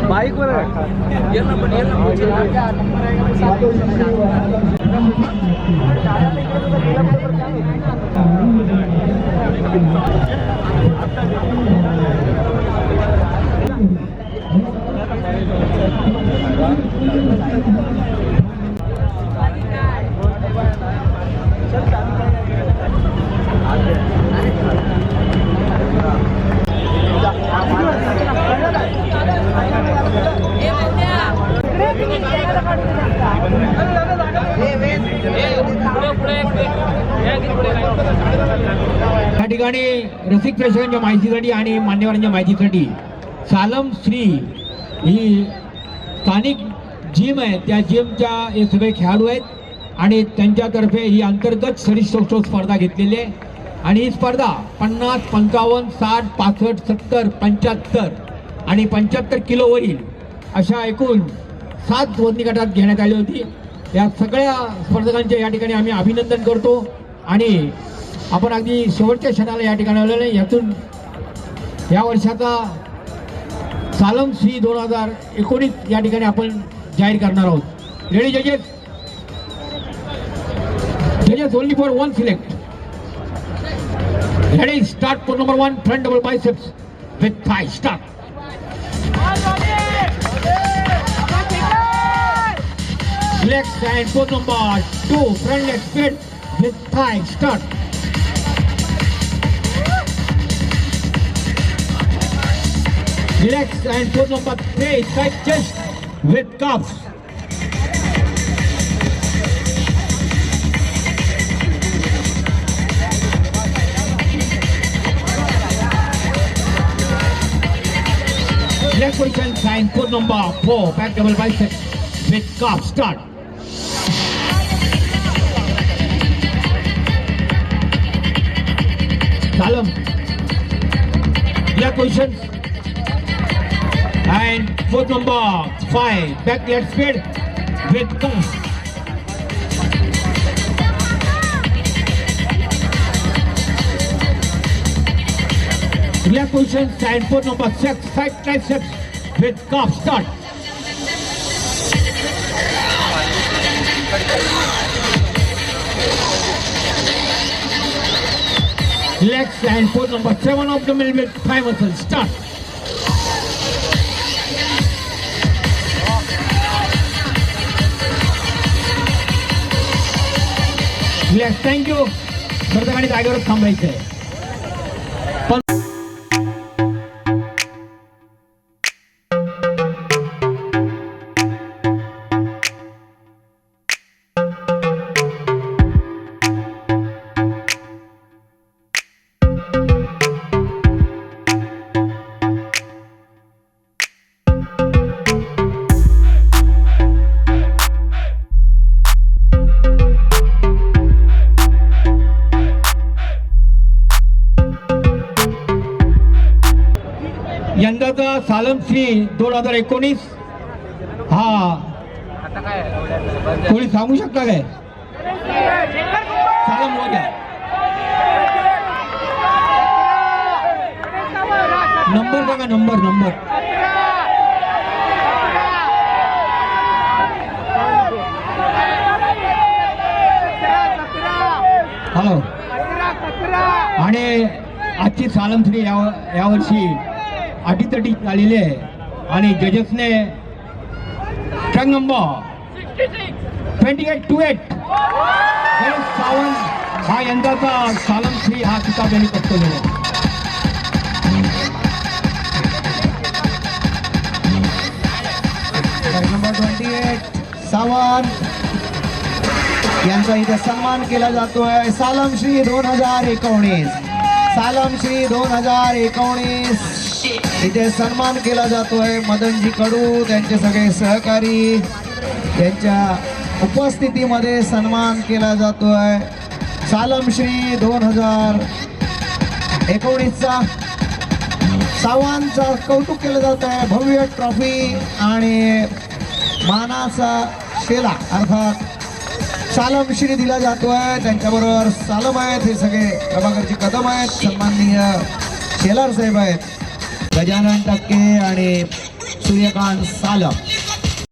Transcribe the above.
Bike वर या ठिकाणी रसिक प्रेक्षकांच्या माहितीसाठी आणि मान्यवरांच्या माहितीसाठी सालम श्री ही स्थानिक जिम आहे, त्या जिमच्या हे सगळे खेळाडू आहेत आणि त्यांच्यातर्फे ही अंतर्गत सरीसृप स्पर्धा घेतलेली आहे. आणि ही स्पर्धा 50, 55, 60, 65, 70, 75 आणि 75 किलोवरील अशा एकूण 7 वजनी गटात घेण्यात आली होती. या सगळ्या स्पर्धकांचे या ठिकाणी आम्ही अभिनंदन करतो आणि आपण अगदी शेवटच्या क्षणाला या ठिकाणी आलेलो आहे. यातून या वर्षाचा सालम श्री 2019 या ठिकाणी आपण जाहीर करणार आहोत. रेडी जजेस? जजेस only for one select. Ready start. Pose number 1 front double biceps with Thai. Start. Legs and pose number 2 front leg split with thigh. Start. Legs and pose number 3 tight chest with cuffs. Leg position and pose number 4 back double biceps with cuffs. Start. Salam, leg position and foot number 5 back leg speed with cuffs. Leg position and foot number 6 side triceps with cuffs. Start. Legs and pose number 7 abdominal with thigh muscles. Start. Legs. Thank you. स्पर्धकांनी जागेवर थांबायचं आहे. यंदाचा सालम श्री 2019 हा कोणी सांगू शकता काय? सालम हो द्या. नंबर बघा. Number hello. आणि आजची सालम श्री यावर्षी अटीतटी झालेली आहे आणि जजेसने ट्रॅक नंबर 2828 सावंत हा यंदाचा सालम श्री हा किताब यांनी पटकवलेला आहे. ट्रॅक नंबर 28 सावंत यांचा इथे सन्मान केला जातोय. सालम श्री 2019. सालम श्री 2019 इथे सन्मान केला जातोय. मदनजी कडू त्यांचे सगळे सहकारी त्यांच्या उपस्थितीमध्ये सन्मान केला जातोय. सालम श्री 2019चा सावंतचा कौतुक केलं जात आहे. भव्य ट्रॉफी आणि मानाचा शेला अर्थात सालम श्री दिला जातोय. त्यांच्याबरोबर सालम आहेत, हे सगळे प्रभाकरचे कदम आहेत, सन्माननीय शेलार साहेब आहेत, गजानन टक्के आणि सूर्यकांत सालम.